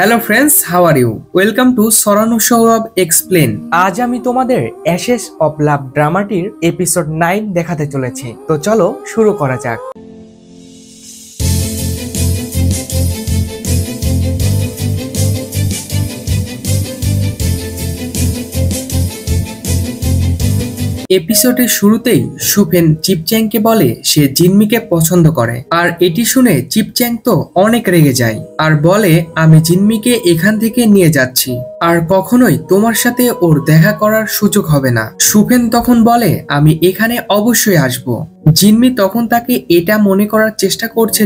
Hello friends, how are you? Welcome to সরানো Sourav explain. আজ আমি তোমাদের অ্যাশেস অফ লাভ ড্রামাটির এপিসোড 9 দেখাতে চলেছি। তো চলো শুরু করা যাক। এপিসোডের শুরুতেই সুফেন চিপচ্যাংকে বলে সে জিনমিকে পছন্দ করে, আর এটি শুনে চিপচ্যাং তো অনেক রেগে যায় আর বলে আমি জিনমিকে এখান থেকে নিয়ে যাচ্ছি, আর কখনোই তোমার সাথে ওর দেখা করার সুযোগ হবে না। সুফেন তখন বলে আমি এখানে অবশ্যই আসব। জিনমি তখন তাকে এটা মনে করার চেষ্টা করছে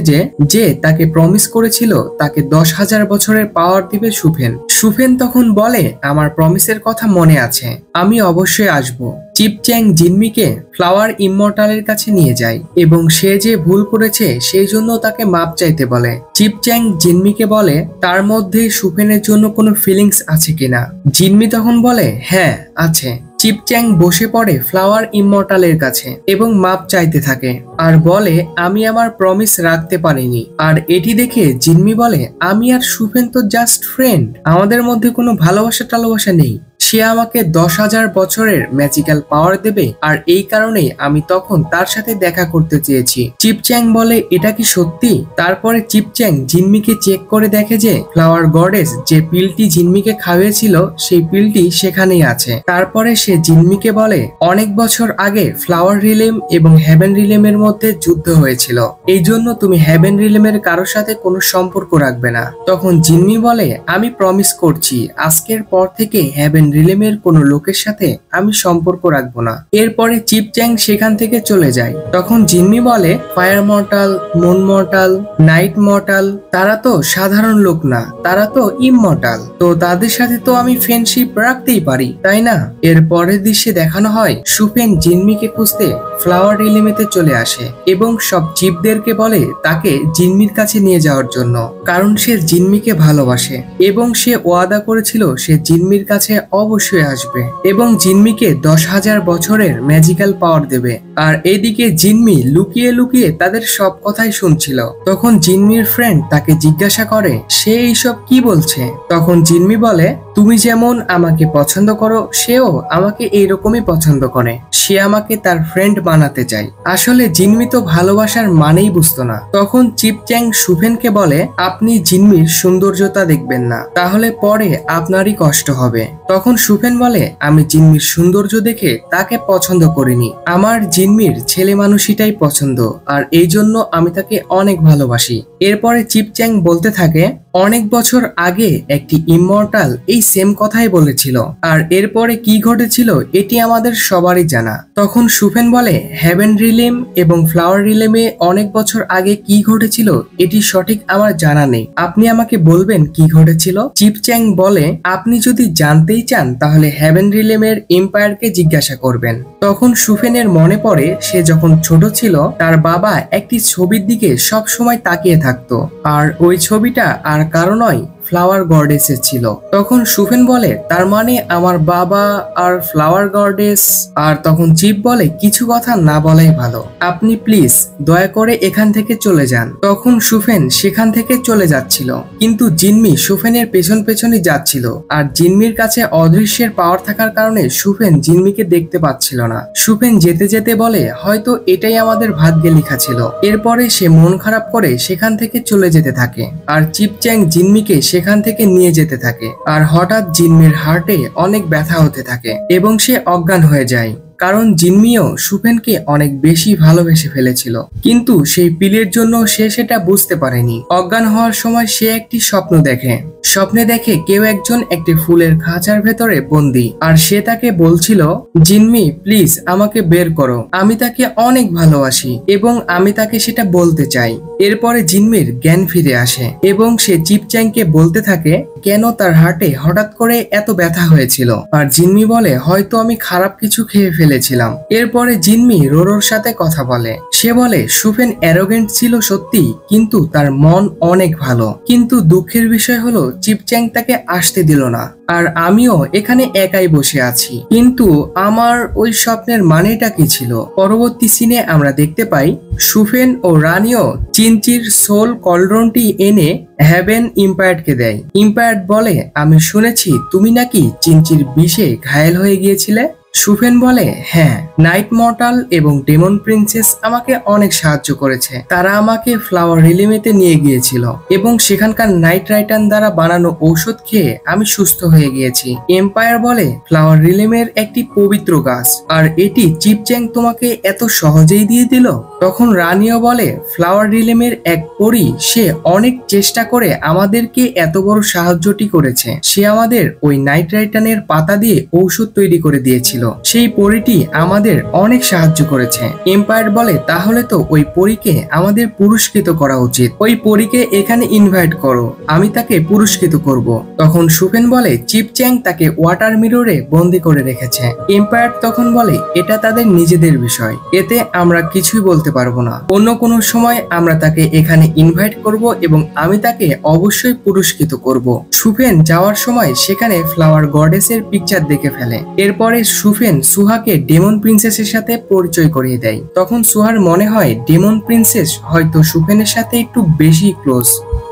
যে তাকে প্রমিস করেছিল তাকে 10,000 বছরের পাওয়ার দিবে সুফেন। সুফেন তখন বলে আমার প্রমিসের কথা মনে আছে, আমি অবশ্যই আসব। চিপচ্যাং জিনমিকে ফ্লাওয়ার ইমমর্টালের কাছে নিয়ে যায় এবং সে যে ভুল করেছে সেই জন্য তাকে মাপ চাইতে বলে। চিপচ্যাং জিনমিকে বলে তার মধ্যে সুফেনের জন্য কোনো ফিলিংস আছে কিনা। জিনমি তখন বলে হ্যাঁ আছে। চিপচ্যাং বসে পড়ে ফ্লাওয়ার ইমমর্টালের কাছে এবং মাপ চাইতে থাকে আর বলে আমি আমার প্রমিস রাখতে পারিনি। আর এটি দেখে জিনমি বলে আমি আর সুফেন তো জাস্ট ফ্রেন্ড, আমাদের মধ্যে কোনো ভালোবাসা নেই। সে আমাকে 10,000 বছরের ম্যাজিক্যাল পাওয়ার দেবে আর এই কারণেই আমি তখন তার সাথে দেখা করতে চেয়েছি। চিপচ্যাং বলে এটা কি সত্যি? তারপরে চিপচ্যাং জিনমিকে চেক করে দেখে যে ফ্লাওয়ার গডেস যে পিলটি জিনমিকে খাওয়িয়েছিল সেই পিলটি সেখানেই আছে। তারপরে সে জিনমিকে বলে অনেক বছর আগে ফ্লাওয়ার রিলেম এবং হেভেন রিলেমের মধ্যে যুদ্ধ হয়েছিল, এই জন্য তুমি হেভেন রিলেমের কারোর সাথে কোনো সম্পর্ক রাখবে না। তখন জিনমি বলে আমি প্রমিস করছি আজকের পর থেকে হেভেন রিলেমের কোনো লোকের সাথে আমি সম্পর্ক রাখবো না। এরপরে চিপচ্যাং সেখান থেকে চলে যায়। তখন জিনমি বলে fire mortal, moon mortal, night mortal তারা তো সাধারণ লোক না, তারা তো ইমমর্টাল, তো তাদের সাথে তো আমি ফ্রেন্ডশিপ রাখতেই পারি, তাই না? এর পরের দৃশ্যে দেখানো হয় সুফেন জিনমিকে খুঁজতে ফ্লাওয়ার রিলেমেতে চলে আসে এবং সব চিপদেরকে বলে তাকে জিনমির কাছে নিয়ে যাওয়ার জন্য, কারণ সে জিনমিকে ভালোবাসে এবং সে ওয়াদা করেছিল সে জিনমির কাছে অবশ্যই আসবে এবং জিনমিকে 10,000 বছরের ম্যাজিক্যাল পাওয়ার দেবে। আর এইদিকে জিনমি লুকিয়ে লুকিয়ে তাদের সব কথাই শুনছিল। তখন জিনমির ফ্রেন্ড তাকে জিজ্ঞাসা করে সে এইসব কি বলছে। তখন জিনমি বলে তুমি যেমন আমাকে পছন্দ করো সেও আমাকে এইরকমই পছন্দ করে, সে আমাকে তার ফ্রেন্ড বানাতে চায়। আসলে জিনমি তো ভালোবাসার মানেই বুঝতো না। তখন চিপচ্যাং সুফেনকে বলে আপনি জিনমির সৌন্দর্যতা দেখবেন না, তাহলে পরে আপনারই কষ্ট হবে। তখন সুফেন বলে আমি জিনমির সৌন্দর্য দেখে তাকে পছন্দ করিনি, আমার জিনমির ছেলে মানুষটাই পছন্দ, আর এই জন্য আমি তাকে অনেক ভালোবাসি। এরপরে চিপচ্যাং বলতে থাকে অনেক বছর আগে একটি ইমমর্টাল এই সেম কথাই বলেছিল, আর এরপরে কি ঘটেছিল এটি আমাদের সবারই জানা। তখন সুফেন বলে হেভেন রিলেম এবং ফ্লাওয়ার রিলেমে অনেক বছর আগে কি ঘটেছিল এটি সঠিক আমার জানা নেই, আপনি আমাকে বলবেন কি ঘটেছিল? চিপচ্যাং বলে আপনি যদি জানতেই চান তাহলে হেভেন রিলেমের এম্পায়ারকে জিজ্ঞাসা করবেন। তখন সুফেনের মনে পড়ে সে যখন ছোট ছিল তার বাবা একটি ছবির দিকে সব সময় তাকিয়ে থাকতো, আর ওই ছবিটা আর কারো নয় ফ্লাওয়ার গডেসের ছিল। তখন সুফেন বলে তার মানে আমার বাবা আর ফ্লাওয়ার গডেস। আর তখন চিপ বলে কিছু কথা না বলাই ভালো, আপনি প্লিজ দয়া করে এখান থেকে চলে যান। তখন সুফেন সেখান থেকে চলে যাচ্ছিল, কিন্তু জিনমি সুফেনের পেছন পেছনই যাচ্ছিল, আর জিনমির কাছে অদৃশ্যের পাওয়ার থাকার কারণে সুফেন জিনমিকে দেখতে পাচ্ছিল না। সুফেন যেতে যেতে বলে হয়তো এটাই আমাদের ভাগ্যে লেখা ছিল। এরপরে সে মন খারাপ করে সেখান থেকে চলে যেতে থাকে, আর চিপচ্যাং জিনমিকে সেখান থেকে নিয়ে যেতে থাকে। আর হঠাৎ জিনমির হার্টে অনেক ব্যথা হতে থাকে এবং সে অজ্ঞান হয়ে যায়, কারণ জিনমিও সুফেনকে অনেক বেশি ভালোবেসে ফেলেছিল, কিন্তু সেই পিলের জন্য সে সেটা বুঝতে পারেনি। অজ্ঞান হওয়ার সময় সে একটি স্বপ্ন দেখে। স্বপ্নে দেখে কেউ একজন একটি ফুলের খাঁচার ভেতরে বন্দি, আর সে তাকে বলছিল জিনমি প্লিজ আমাকে বের করো, আমি তাকে অনেক ভালোবাসি এবং আমি তাকে সেটা বলতে চাই। এরপরে জিনমির জ্ঞান ফিরে আসে এবং সে চিপচ্যাংকে বলতে থাকে কেন তার হার্টে হঠাৎ করে এত ব্যথা হয়েছিল। আর জিনমি বলে হয়তো আমি খারাপ কিছু খেয়ে ফেলেছি, ফেলেছিলাম। এরপরে জিনমি রোরোর সাথে কথা বলে। সে বলে সুফেন অ্যারোগেন্ট ছিল সত্যি, কিন্তু তার মন অনেক ভালো। কিন্তু দুঃখের বিষয় হলো চিপচ্যাং তাকে আসতে দিল না, আর আমিও এখানে একাই বসে আছি। কিন্তু আমার ওই স্বপ্নের মানেটা কি ছিল? পরবর্তী সিনে আমরা দেখতে পাই সুফেন ও রানিও চিনচির সোল কলরনটি এনে হ্যাভেন ইম্পায়ার্ডকে দেয়। ইম্পায়ার্ড বলে, আমি শুনেছি তুমি নাকি চিনচির বিষে ঘায়েল হয়ে গিয়েছিলে। সুফেন বলে, হ্যাঁ, নাইট মর্টাল এবং ডেমন প্রিন্সেস আমাকে অনেক সাহায্য করেছে। তারা আমাকে ফ্লাওয়ার রিলিমেতে নিয়ে গিয়েছিল এবং সেখানকার নাইট রাইটান দ্বারা বানানো ঔষধ খেয়ে আমি সুস্থ হয়ে গিয়েছি। এম্পায়ার বলে, ফ্লাওয়ার রিলিমের একটি পবিত্র গাছ, আর এটি চিপচ্যাং তোমাকে এত সহজেই দিয়ে দিল? তখন রানিও বলে, ফ্লাওয়ার রিলিমের এক পরী, সে অনেক চেষ্টা করে আমাদেরকে এত বড় সাহায্যটি করেছে। সে আমাদের ওই নাইট রাইটানের পাতা দিয়ে ঔষধ তৈরি করে দিয়েছিল। সেই পরীটি আমাদের অনেক সাহায্য করেছে। এম্পায়ার বলে, তাহলে তো ওই পরীকে আমাদের পুরস্কৃত করা উচিত। ওই পরীকে এখানে ইনভাইট করো, আমি তাকে পুরস্কৃত করব। তখন সুফেন বলে, চিপচ্যাং তাকে ওয়াটার মিররে বন্দি করে রেখেছে। এম্পায়ার তখন বলে, এটা তাদের নিজেদের বিষয়, এতে আমরা কিছুই বলতে পারবো না। অন্য কোনো সময় আমরা তাকে এখানে ইনভাইট করব এবং আমি তাকে অবশ্যই পুরস্কৃত করব। সুফেন যাওয়ার সময় সেখানে ফ্লাওয়ার গডেসের পিকচার দেখে ফেলে। এরপরে সুফেন সুহাকে ডেমন প্রিন্সেসের সাথে পরিচয় করিয়ে দেয়। তখন সুহার মনে হয় ডেমন প্রিন্সেস হয়তো সুফেনের সাথে একটু বেশি ক্লোজ,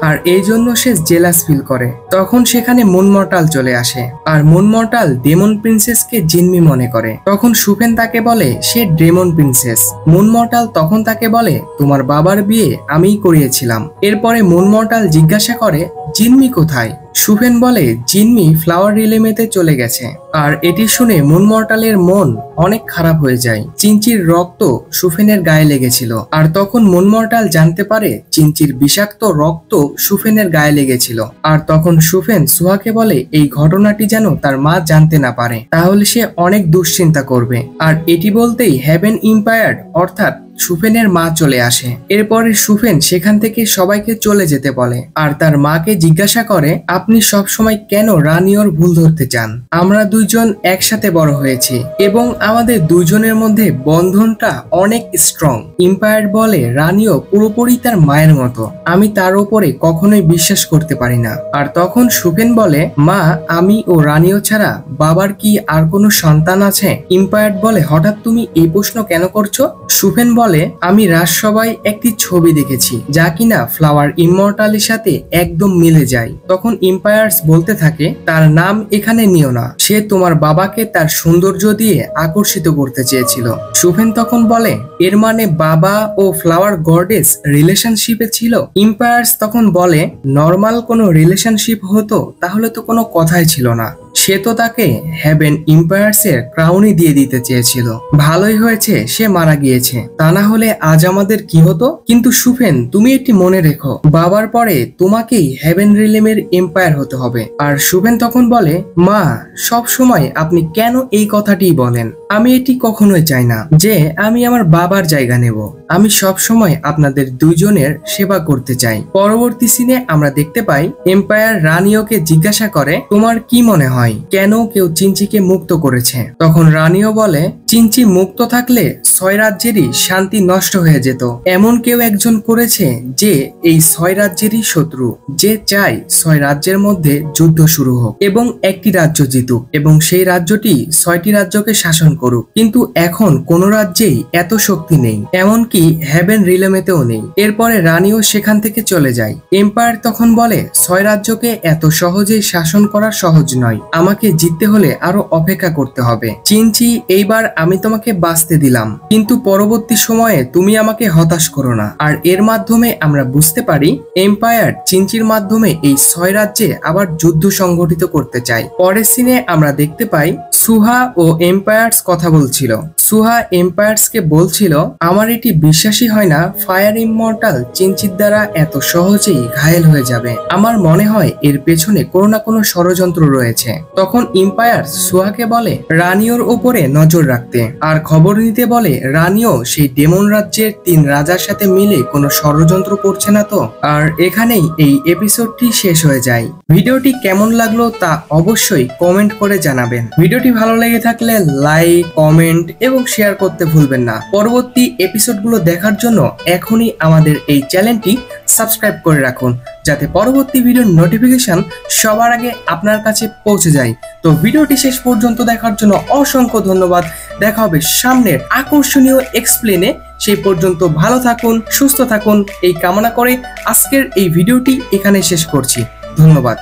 আর এই জন্য সে জেলাস ফিল করে। তখন সেখানে মুন মর্টাল চলে আসে, আর মুন মর্টাল ডেমন প্রিন্সেসকে জিনমি মনে করে। তখন সুফেন তাকে বলে সে ডেমন প্রিন্সেস। মুন মর্টাল তখন তাকে বলে, তোমার বাবার বিয়ে আমিই করিয়েছিলাম। এরপরে মুন মর্টাল জিজ্ঞাসা করে, জিনমি কোথায়? সুফেন বলে, জিনমি ফ্লাওয়ার রিলেমেতে চলে গেছে। আর এটি শুনে মুন মর্টালের মন অনেক খারাপ হয়ে যায়। চিনচির রক্ত সুফেনের গায়ে লেগেছিল, আর তখন মুন মর্টাল জানতে পারে চিনচির বিষাক্ত রক্ত সুফেনের গায়ে লেগেছিল। আর তখন সুফেন সুহাকে বলে এই ঘটনাটি যেন তার মা জানতে না পারে, তাহলে সে অনেক দুশ্চিন্তা করবে। আর এটি বলতেই হ্যাভেন ইম্পায়ার্ড অর্থাৎ সুফেনের মা চলে আসে। এরপরে সুফেন সেখান থেকে সবাইকে চলে যেতে বলে, আর তার মাকে জিজ্ঞাসা করে, আপনি সব সময় কেন রানিওর ভুল ধরতে চান? আমরা দুইজন একসাথে বড় হয়েছি এবং আমাদের দুইজনের মধ্যে বন্ধনটা অনেক স্ট্রং। ইম্পায়ার বলে, রানিও পুরোপুরি তার মায়ের মতো, আমি তার উপরে কখনোই বিশ্বাস করতে পারি না। আর তখন সুফেন বলে, মা, আমি ও রানিও ছাড়া বাবার কি আর কোনো সন্তান আছে? ইম্পায়ার বলে, হঠাৎ তুমি এই প্রশ্ন কেন করছো? সুফেন বলে, আমি রাজসভায় একটি ছবি দেখেছি যা কিনা ফ্লাওয়ার ইমমর্টালের সাথে একদম মিলে যায়। তখন ইম্পায়ার্স বলতে থাকে, তার নাম এখানে নিও না, সে তোমার বাবাকে তার সৌন্দর্য দিয়ে আকর্ষিত করতে চেয়েছিল। সুফেন তখন বলে, এর মানে বাবা ও ফ্লাওয়ার গডেস রিলেশনশিপে ছিল? ইম্পায়ার্স তখন বলে, নর্মাল কোনো রিলেশনশিপ হতো তাহলে তো কোনো কথাই ছিল না, সে তো তাকে হ্যাভেন ইম্পায়ার্সের ক্রাউনই দিয়ে দিতে চেয়েছিল। ভালোই হয়েছে সে মারা গিয়েছে, তা না হলে আজ আমাদের কি হতো? কিন্তু সুফেন, তুমি এটি মনে রেখো, বাবার পরে তোমাকেই হ্যাভেন রিলেমের এম্পায়ার হতে হবে। আর সুফেন তখন বলে, মা, সব সময় আপনি কেন এই কথাটি বলেন? আমি এটি কখনোই চাই না যে আমি আমার বাবার জায়গা নেব। আমি সব সময় আপনাদের দুইজনের সেবা করতে চাই। পরবর্তী সিনে আমরা দেখতে পাই এম্পায়ার রানিওকে জিজ্ঞাসা করে, তোমার কি মনে হয় কেন কেউ চিনচিকে মুক্ত করেছে? তখন রানিও বলে, চিনচি মুক্ত থাকলে 6 রাজ্যেরই শান্তি নষ্ট হয়ে যেত। এমন কেউ একজন করেছে যে এই 6 রাজ্যেরই শত্রু, যে চায় 6 রাজ্যের মধ্যে যুদ্ধ শুরু হোক এবং একটি রাজ্য জিতুক এবং সেই রাজ্যটি 6টি রাজ্যকে শাসন করুক। কিন্তু এখন কোন রাজ্যেই এত শক্তি নেই, এমনকি হ্যাভেন রিলেমেতেও নেই। এরপরে রানিও সেখান থেকে চলে যায়। এম্পায়ার তখন বলে, 6 রাজ্যকে এত সহজেই শাসন করা সহজ নয়, আমাকে জিততে হলে আরো অপেক্ষা করতে হবে। চিনচি, এইবার আমি তোমাকে বাঁচতে দিলাম, কিন্তু পরবর্তী সময়ে তুমি আমাকে হতাশ করো না। আর এর মাধ্যমে আমরা বুঝতে পারি এম্পায়ার চিনচির মাধ্যমে এই 6 রাজ্যে আবার যুদ্ধ সংগঠিত করতে চায়। পরের সিনে আমরা দেখতে পাই সুহা ও এম্পায়ার্স কথা বলছিল। সুহা এম্পায়ার্সকে বলছিল, আমার এটি বিশ্বাসই হয় না ফায়ার ইমমর্টাল চিনচির দ্বারা এত সহজেই ঘায়েল হয়ে যাবে। আমার মনে হয় এর পেছনে কোনো না কোনো ষড়যন্ত্র রয়েছে। তখন এম্পায়ার সুহাকে বলে রানিওর উপরে নজর রাখতে, আর খবর নিতে বলে রানিও সেই ডেমন রাজ্যের 3 রাজার সাথে মিলে কোনো ষড়যন্ত্র করছে না তো। আর এখানেই এই এপিসোডটি শেষ হয়ে যায়। ভিডিওটি কেমন লাগলো তা অবশ্যই কমেন্ট করে জানাবেন। ভিডিওটি ভালো লেগে থাকলে লাইক, কমেন্ট এবং এবং শেয়ার করতে ভুলবেন না। পরবর্তী এপিসোডগুলো দেখার জন্য এখনই আমাদের এই চ্যানেলটি সাবস্ক্রাইব করে রাখুন, যাতে পরবর্তী ভিডিওর নোটিফিকেশন সবার আগে আপনার কাছে পৌঁছে যায়। তো ভিডিওটি শেষ পর্যন্ত দেখার জন্য অসংখ্য ধন্যবাদ। দেখা হবে সামনের আকর্ষণীয় এক্সপ্লেনে। সেই পর্যন্ত ভালো থাকুন, সুস্থ থাকুন এই কামনা করে আজকের এই ভিডিওটি এখানে শেষ করছি। ধন্যবাদ।